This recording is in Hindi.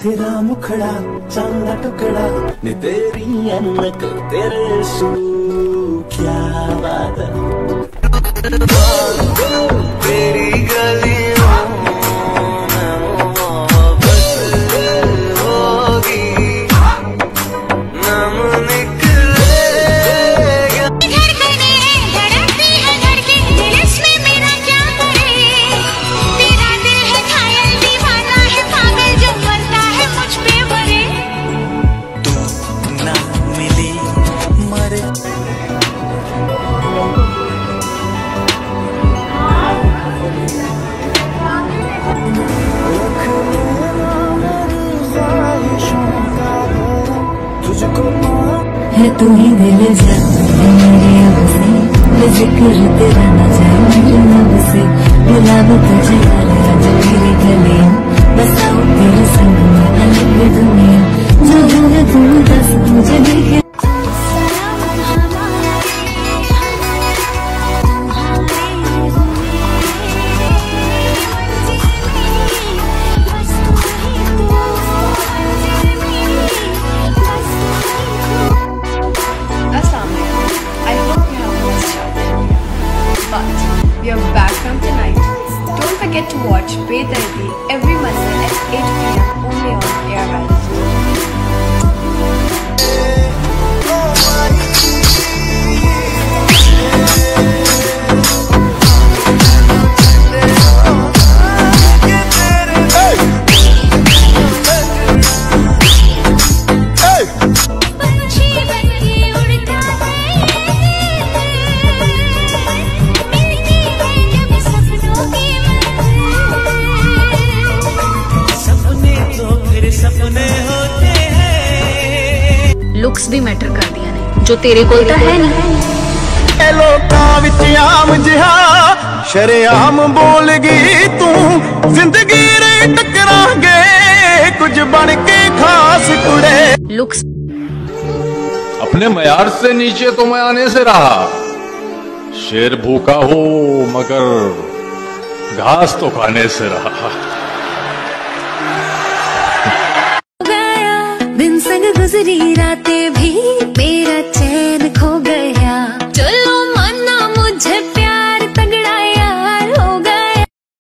तेरा मुखड़ा चांदा टुकड़ा ने तेरी अनक तेरे सू क्या बात है तेरी गलियों में मोहब्बत होगी नाम निकलेगा धड़कने धड़कती है धड़के दिल इसमें मेरा क्या करे तेरा दिल है घायल दीवाना है पागल जो मरता है मुझ पे मरे तू ना मिली मरे है तू ही दिल जा मेरे अब से जिक्र तेरा न जाए मेरे अब से गुलाब तुझे यार आज मेरी गलियां बसाओ तेरे संग में अलग दुनिया जो है तू दस मुझे देखे We are back from tonight. Don't forget to watch Bedardi every Monday at 8 p.m. only on Airways. Looks भी मैटर कर दिया ने जो तेरे कोल तो है नहीं लोकां विच आम जिहा शरेआम बोल गई तू जिंदगी रे टकरांगे कुछ बन के खास कुड़े लुक्स अपने मयार से नीचे तो मैं आने से रहा शेर भूखा हो मगर घास तो खाने से रहा दिन संग गुजरी रातें भी मेरा